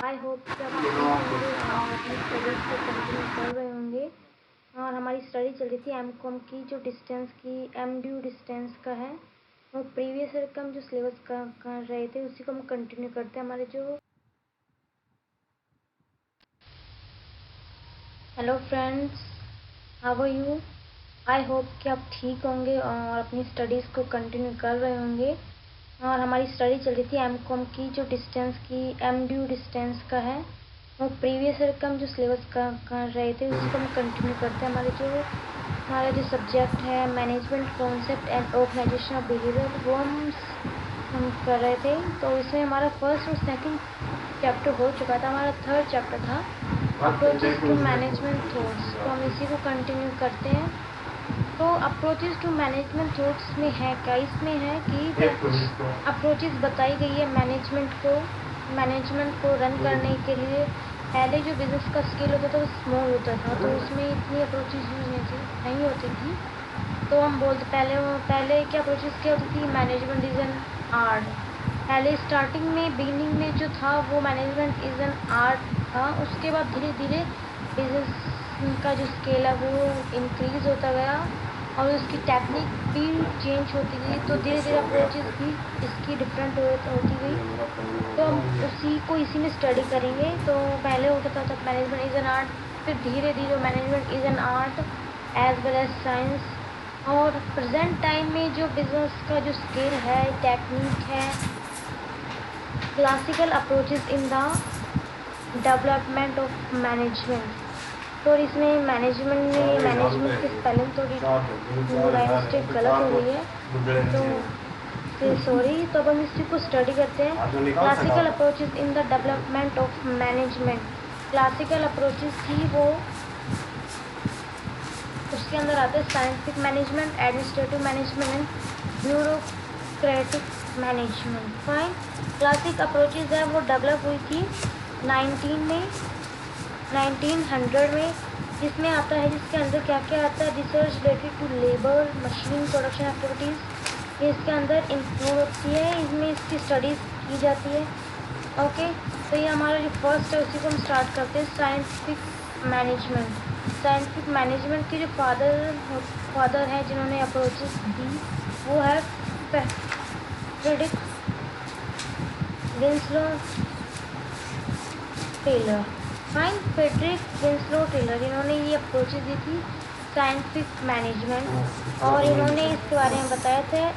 आई hope कि आप ठीक होंगे और अपनी स्टडीज़ को कंटिन्यू कर रहे होंगे। और हमारी स्टडी चल रही थी एमकॉम की, जो डिस्टेंस की एमडीयू डिस्टेंस का है। वो प्रीवियस ईयर का हम जो सिलेबस का कर रहे थे उसी को हम कंटिन्यू करते हैं। हमारे जो hello friends, how are you? I hope कि आप ठीक होंगे और अपनी स्टडीज़ को कंटिन्यू कर रहे होंगे। और हमारी स्टडी चल रही थी एमकॉम की, जो डिस्टेंस की एमडीयू डिस्टेंस का है। वो प्रीवियस ईयर का हम जो सिलेबस का कर रहे थे उसी को हम कंटिन्यू करते हैं। हमारा जो सब्जेक्ट है management concept and organisation of behaviour, वो हम कर रहे थे। तो इसमें हमारा फर्स्ट और सेकंड चैप्टर हो चुका था। हमारा थर्ड चैप्टर था अप्रोचेस टू मैनेजमेंट थॉट्स। तो हम इसी को कंटिन्यू करते हैं। तो अप्रोचेस टू मैनेजमेंट थॉट्स में है क्या? इसमें है कि अप्रोचेस बताई गई है मैनेजमेंट को रन करने के लिए। पहले जो बिज़नेस का स्केल होता था वो स्मॉल होता था, तो उसमें इतनी अप्रोचेस यूज नहीं होती थी। तो हम बोलते पहले क्या अप्रोचेस क्या होती थी? Management is an art. पहले स्टार्टिंग में बिगिनिंग में जो था वो मैनेजमेंट इज़ एन आर्ट था। उसके बाद धीरे धीरे बिजनेस का जो स्केल है वो इंक्रीज़ होता गया और उसकी टेक्निक भी चेंज होती गई। तो धीरे धीरे अप्रोचेस भी इसकी डिफरेंट होती गई। तो हम इसी में स्टडी करेंगे। तो पहले होता था जब मैनेजमेंट इज़ एन आर्ट, फिर धीरे धीरे management is an art as well as science. और प्रेजेंट टाइम में जो बिजनेस का जो स्केल है, टेक्निक है, classical approaches in the development of management. तो इसमें मैनेजमेंट की स्पेलिंग थोड़ी मिस्टेक गलत हो गई है, तो सॉरी। तो अब हम इसी को स्टडी करते हैं। Classical approaches in the development of management. Classical approaches थी वो, उसके अंदर आते हैं scientific management, administrative management and bureaucratic management. Fine. Classic approaches है वो डेवलप हुई थी 1900 में। जिसमें आता है, जिसके अंदर क्या क्या आता है? Research related to labour, machine, production activities, ये इसके अंदर इंक्लूड होती है। इसमें इसकी स्टडीज़ की जाती है। ओके, तो ये हमारा जो फर्स्ट है उसी को हम स्टार्ट करते हैं। Scientific management. साइंटिफिक मैनेजमेंट के जो फादर हैं जिन्होंने अप्रोचेस दी, वो है Frederick Winslow Taylor. Fine. Frederick Winslow Taylor, इन्होंने ये अप्रोचेस दी थी साइंटिफिक मैनेजमेंट, और इन्होंने इसके बारे में बताया था।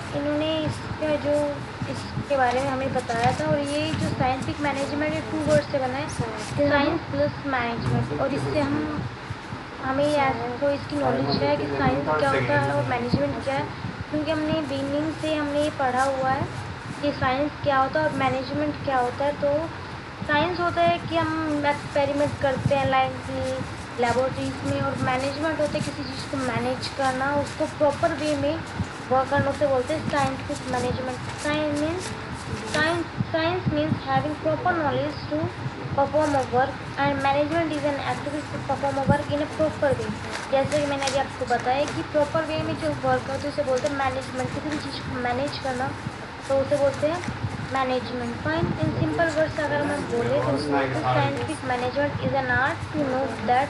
इसके बारे में हमें बताया था। और ये जो साइंटिफिक मैनेजमेंट है 2 वर्ड से बना है, साइंस प्लस मैनेजमेंट। और इससे हमें तो इसकी नॉलेज है कि साइंस क्या होता है और मैनेजमेंट क्या है, क्योंकि हमने बिगिनिंग से हमने ये पढ़ा हुआ है कि साइंस क्या होता है और मैनेजमेंट क्या होता है। तो साइंस होता है कि हम एक्सपेरिमेंट करते हैं लाइक लेबोरेटरीज में, और मैनेजमेंट होता है किसी चीज़ को मैनेज करना, उसको प्रॉपर वे में वर्क करना, उसे बोलते हैं scientific management. Science means having proper knowledge to perform a work, and management is an activity to perform a work in a proper way. जैसे कि मैंने अभी आपको बताया कि प्रॉपर वे में जो वर्क होता है उसे बोलते हैं मैनेजमेंट। किसी भी चीज़ को मैनेज करना, तो उसे बोलते हैं management. Fine. In simple words अगर मैं बोले तो scientific management is an art to know that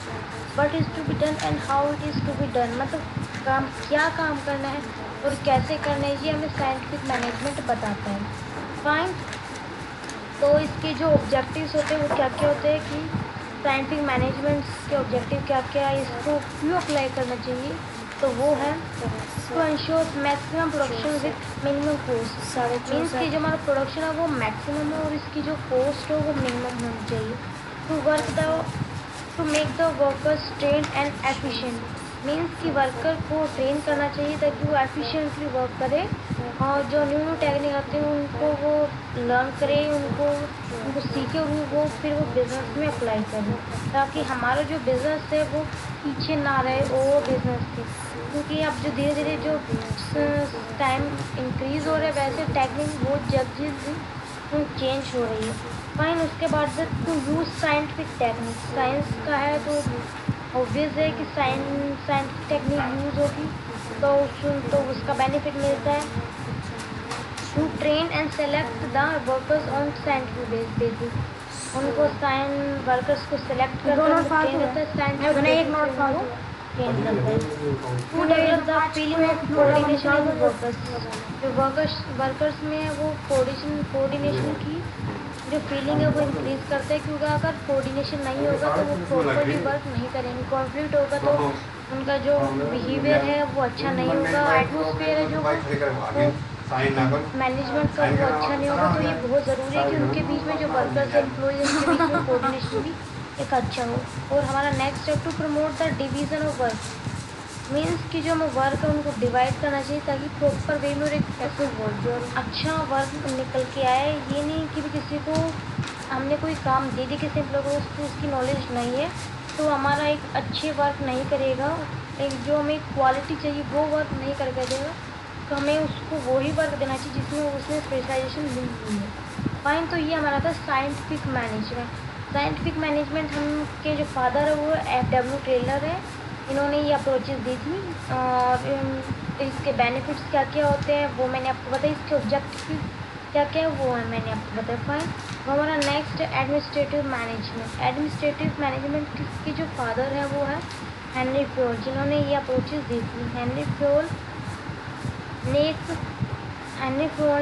what is to be done and how it is to be done. मतलब काम करना है और कैसे करना है, ये हमें साइंटिफिक मैनेजमेंट बताता है। फाइन। तो इसके जो ऑब्जेक्टिव्स होते हैं वो क्या क्या होते हैं कि साइंटिफिक मैनेजमेंट के ऑब्जेक्टिव क्या क्या है, इसको क्यों अप्लाई करना चाहिए? तो वो है to ensure maximum production with minimum cost. Means कि जो हमारा प्रोडक्शन है वो मैक्सिमम है और इसकी जो कॉस्ट हो वो मिनिमम होनी चाहिए। To make the workers train and efficient. Means कि वर्कर को ट्रेन करना चाहिए ताकि वो एफिशिएंटली वर्क करे, और जो न्यू टेक्निक आती है उनको वो लर्न करे, उनको सीखे, और वो फिर वो बिज़नेस में अप्लाई करें, ताकि हमारा जो बिज़नेस है वो पीछे ना रहे वो बिज़नेस से। क्योंकि अब जो धीरे धीरे जो टाइम इंक्रीज़ हो रहा है, वैसे टेक्निक बहुत जल्दी चेंज हो रही है। फाइन। उसके बाद to use scientific technique. Science का है तो ऑब्वियस है कि साइंटिफिक टेक्निक यूज़ होगी, तो उसका बेनिफिट मिलता है। To train and select the workers on scientific basis. उनको साइन वर्कर्स को सिलेक्ट करते हैं, ट्रेन करते हैं, साइन एक नोट फालतू ट्रेन करते हैं। To develop the feeling of coordination in workers, जो वर्कर्स में है वो कोऑर्डिनेशन की जो फीलिंग है वो इंक्रीज करते हैं, क्योंकि अगर कोऑर्डिनेशन नहीं होगा तो वो प्रॉपरली वर्क नहीं करेंगे। कॉन्फ्लिक्ट होगा तो उनका जो बिहेवियर है वो अच्छा नहीं होगा, एटमोसफेयर है जो मैनेजमेंट का वो अच्छा नहीं होगा। तो ये बहुत ज़रूरी है कि उनके बीच में जो वर्कर्स एम्प्लॉयज उनके बीच में कोऑर्डिनेशन भी एक अच्छा हो। और हमारा next step to promote the division of work, means कि जो हमें वर्क है उनको डिवाइड करना चाहिए ताकि प्रॉपर वे में एक एक्टिव वर्क जो अच्छा वर्क निकल के आए। ये नहीं कि भी किसी को हमने कोई काम दे दी किसी एम्प्लॉय को, उसको उसकी नॉलेज नहीं है तो हमारा एक अच्छे वर्क नहीं करेगा, एक जो हमें क्वालिटी चाहिए वो वर्क नहीं करके देगा। तो हमें उसको वही वर्क देना चाहिए जिसमें उसने स्पेशलाइजेशन ली हुई है। फाइन, तो ये हमारा था साइंटिफिक मैनेजमेंट। साइंटिफिक मैनेजमेंट हम के जो फादर है वो F.W. टेलर है, इन्होंने ये अप्रोचेस दी थी। और इसके बेनिफिट्स क्या क्या होते हैं वो मैंने आपको बताया, इसके ऑब्जेक्टिव क्या क्या है वो है मैंने आपको बताया। फाइन, हमारा next administrative management. Administrative management की जो फादर है वो है हेनरी फ्योल, जिन्होंने ये अप्रोचेस दी थी। हेनरी फ्योल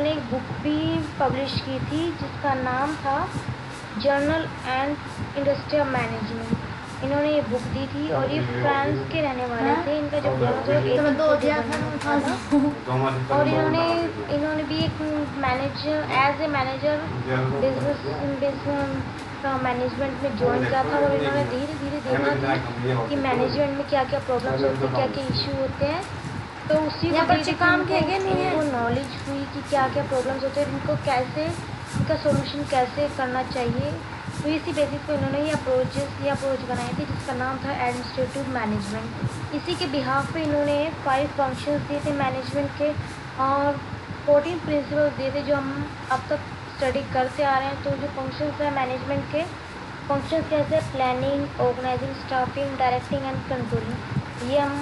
ने एक बुक भी पब्लिश की थी जिसका नाम था जर्नल एंड इंडस्ट्रियल मैनेजमेंट। इन्होंने ये बुक दी थी और ये फ्रांस के रहने वाले थे। इनका जो और इन्होंने भी एक मैनेजर बिजनेस का मैनेजमेंट में ज्वाइन किया था। और इन्होंने धीरे धीरे देखा कि मैनेजमेंट में क्या क्या प्रॉब्लम्स होते हैं, क्या क्या इशू होते हैं। तो उसी को बच्चे काम किए उनको नॉलेज हुई कि क्या क्या प्रॉब्लम्स होते हैं, इनको कैसे इनका सॉल्यूशन कैसे करना चाहिए। तो इसी बेसिस पे इन्होंने ये अप्रोच बनाए थे जिसका नाम था एडमिनिस्ट्रेटिव मैनेजमेंट। इसी के बिहाफ पे इन्होंने 5 फंक्शंस दिए थे मैनेजमेंट के और 14 प्रिंसिपल्स दिए थे जो हम अब तक स्टडी करते आ रहे हैं। तो जो फंक्शंस हैं मैनेजमेंट के फंक्शंस कैसे, planning, organising, staffing, directing and controlling. ये हम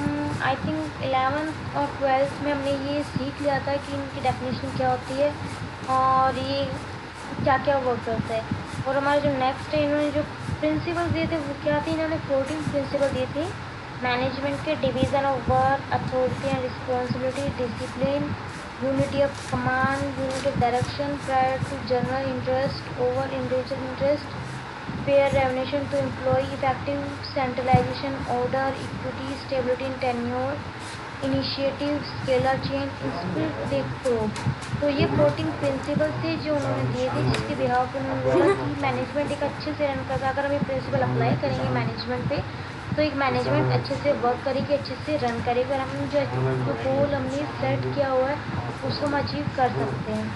आई थिंक 11th और 12th में हमने ये सीख लिया था कि इनकी डेफिनेशन क्या होती है और ये क्या क्या वर्क करता है। और हमारे जो नेक्स्ट है इन्होंने जो प्रिंसिपल दिए थे वो क्या थे, इन्होंने 14 प्रिंसिपल दिए थे मैनेजमेंट के। Division of work, authority and responsibility, discipline, unity of command, unity of direction, prior to general interest over individual interest, fair remuneration to employee, effective centralization, order, equity, stability in tenure, initiative, scalar chain, spirit they probe. तो ये 14 principal थे जो उन्होंने दिए थे जिसके behalf उन्होंने बोला कि मैनेजमेंट एक अच्छे से रन करता। अगर हम ये प्रिंसिपल अप्लाई करेंगे मैनेजमेंट पे तो एक मैनेजमेंट अच्छे से वर्क करेगी, अच्छे से रन करेगी और हम जो गोल हमने सेट किया हुआ है उसको हम अचीव कर सकते हैं।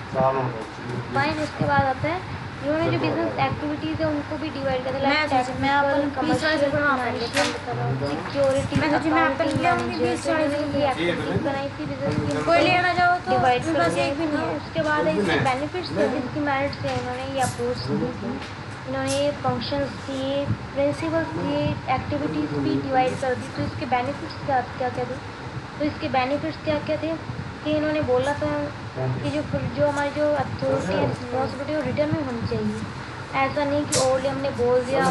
फाइन, इसके बाद आता है इन्होंने जो बिजनेस एक्टिविटीज़ है उनको भी डिवाइड कर दिया, technical, commercial, financial, security, accounting, management, ये एक्टिविटीज बनाई थी बिजनेस की, कोई लेना चाहो तो डिवाइड कर दिया। उसके बाद इसके बेनिफिट्स थे, इसकी मेरिट्स थे, इन्होंने ये अप्रोच दी थी। इन्होंने ये फंक्शंस दिए, प्रिंसिपल्स दिए, एक्टिविटीज़ भी डिवाइड कर दी। तो इसके बेनिफिट्स क्या क्या थे, तो इसके बेनिफिट्स क्या क्या थे कि इन्होंने बोला था कि जो हमारी जो अथॉरिटी है रिस्पॉन्सिबिलिटी वो रिटर्न में होनी चाहिए। ऐसा नहीं कि ओनली हमने बोल दिया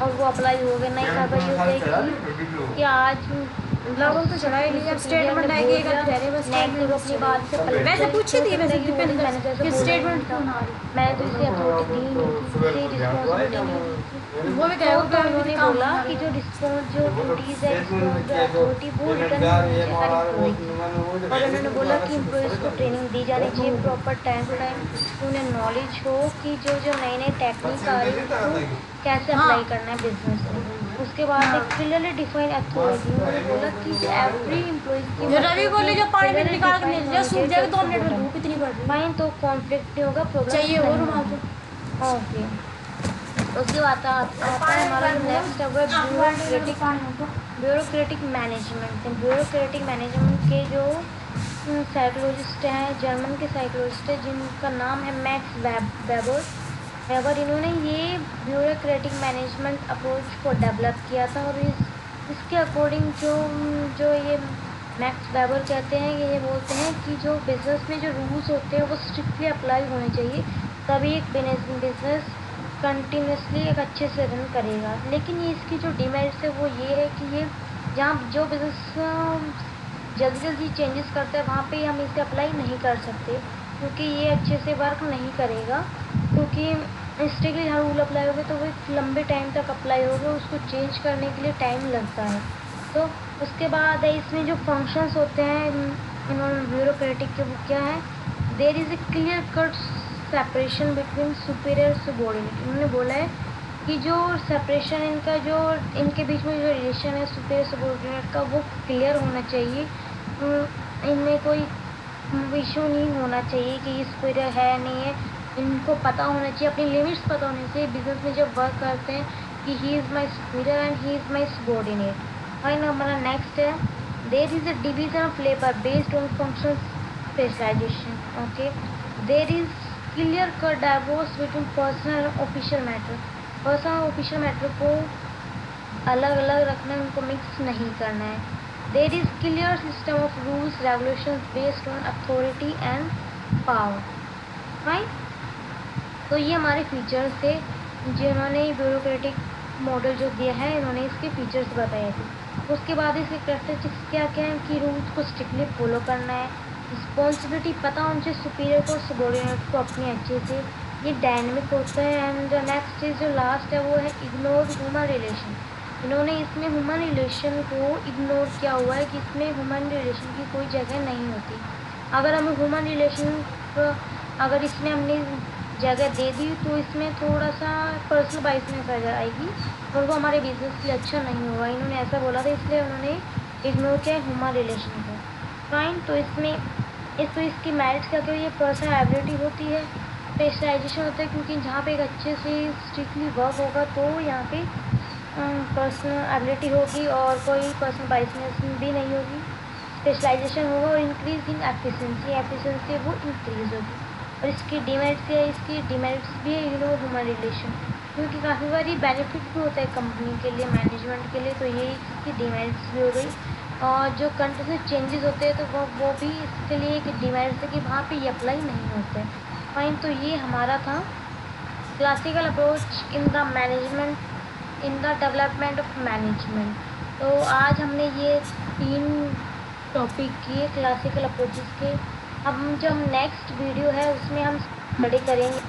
और वो अप्लाई हो गया, नहीं था। ये होता है कि आज लोगों तो चढ़ाई लिया स्टेटमेंट आएगी नेक्स्ट अपनी बात से वैसे पूछी थी वैसे कि स्टेटमेंट मैंने तो इसे अथॉरिटी दी रिस्पॉन्सिबिलिटी वो भी कहा तो उन्होंने बोला कि जो ड्यूटीज़ है अथॉरिटी वो रिटर्न और उन्होंने बोला कि एम्प्लॉयज़ को ट्रेनिंग दी जानी चाहिए प्रॉपर टाइम टू टाइम, उन्हें नॉलेज हो कि जो नई नई टेक्निक आ रही है उसको कैसे अप्लाई करना है बिजनेस में। उसके बाद एक क्लियरली डिफाइन अथॉरिटी, उन्होंने बोला कि एवरी एम्प्लॉयज़ की रवि बोले जो पानी में निकाल के मिल जाए सूख जाएगा 2 मिनट में धूप इतनी पड़ रही है फाइन, तो कॉन्फ्लिक्ट नहीं होगा, प्रॉब्लम चाहिए वो रुमाल। ओके, उसके बाद आता है हमारा नेक्स्ट है ब्यूरोक्रेटिक मैनेजमेंट। ब्यूरोक्रेटिक मैनेजमेंट के जो साइकोलॉजिस्ट हैं, जर्मन के साइकोलॉजिस्ट हैं जिनका नाम है मैक्स वेबर, इन्होंने ये ब्यूरोक्रेटिक मैनेजमेंट अप्रोच को डेवलप किया था। और इसके अकॉर्डिंग जो ये मैक्स वेबर कहते हैं, ये बोलते हैं कि जो बिज़नेस में जो रूल्स होते हैं वो स्ट्रिक्टली अप्लाई होने चाहिए, तभी एक बिजनेस कंटिन्यूसली एक अच्छे से रन करेगा। लेकिन ये इसकी जो डिमेरिट्स है वो ये है कि ये जहाँ जो बिजनेस जल्दी जल्दी चेंजेस करता है वहाँ पे हम इसे अप्लाई नहीं कर सकते, क्योंकि ये अच्छे से वर्क नहीं करेगा। क्योंकि स्ट्रिक्टली हर रूल अप्लाई होगा तो वो एक लंबे टाइम तक अप्लाई होगा, उसको चेंज करने के लिए टाइम लगता है। तो उसके बाद है इसमें जो फंक्शंस होते हैं इन्होंने ब्यूरोक्रेटिक के, वो क्या है, there is a clear cut separation between superior subordinate. इन्होंने बोला है कि जो सेपरेशन इनका जो इनके बीच में जो रिलेशन है सुपीरियर सबॉर्डिनेट का वो क्लियर होना चाहिए। इनमें कोई इशू नहीं होना चाहिए कि ये सुपीरियर है नहीं है, इनको पता होना चाहिए, अपनी लिमिट्स पता होनी चाहिए बिजनेस में जब वर्क करते हैं कि he is my superior and he is my subordinate. Fine, हमारा नेक्स्ट है there is a division of labour based on function specialisation. Okay, there is clear cut divorce between personal and official matter. Personal और official matter को अलग अलग रखना है, उनको mix नहीं करना है। There is clear system of rules regulation based on authority and power. Fine, तो ये हमारे फीचर्स थे जिन्होंने ब्यूरोक्रेटिक मॉडल जो दिया है, इन्होंने इसके फीचर्स बताए थे। उसके बाद इसके कैरेक्टरिस्टिक्स क्या क्या हैं कि रूल्स को स्ट्रिक्टली फॉलो करना है, रिस्पॉन्सिबिलिटी पता होनी चाहिए सुपीरियर को सबॉर्डिनेट को अपनी अच्छे से, ये डायनेमिक होता है। एंड नेक्स्ट चीज़ जो लास्ट है वो है इग्नोर ह्यूमन रिलेशन। इन्होंने इसमें ह्यूमन रिलेशन को इग्नोर किया हुआ है कि इसमें ह्यूमन रिलेशन की कोई जगह नहीं होती। अगर हमें ह्यूमन रिलेशन अगर इसमें हमने जगह दे दी तो इसमें थोड़ा सा पर्सनल बाइसनेस आ जाएगी और वो हमारे बिजनेस के लिए अच्छा नहीं होगा। इन्होंने ऐसा बोला था, इसलिए उन्होंने इग्नोर किया ह्यूमन रिलेशन को। फाइन, तो इसकी मेरिट्स क्या क्या, ये पर्सनल एबिलिटी होती है, स्पेशलाइजेशन होता है, क्योंकि जहाँ पे एक अच्छे से स्ट्रिक्टली वर्क होगा तो यहाँ पे पर्सनल एबिलिटी होगी और कोई पर्सनल बाइसनेस भी नहीं होगी, स्पेशलाइजेशन होगा और इंक्रीज इन एफिशिएंसी वो इंक्रीज होगी। और इसकी डिमेरिट्स है, इसकी डिमेरिट्स भी है इग्नोर ह्यूमन रिलेशन, क्योंकि काफ़ी बार बेनिफिट भी होता है कंपनी के लिए, मैनेजमेंट के लिए, तो ये इसकी डिमेरिट्स भी हो गई। और जो कंटिन्यूस चेंजेस होते हैं तो वो भी इसके लिए एक डिमेरिट्स है कि वहाँ पे ये अप्लाई नहीं होते हैं। फाइन, तो ये हमारा था classical approach in the management in the development of management. तो आज हमने ये 3 टॉपिक किए क्लासिकल अप्रोचेस के। अब जो हम नेक्स्ट वीडियो है उसमें हम स्टडी करेंगे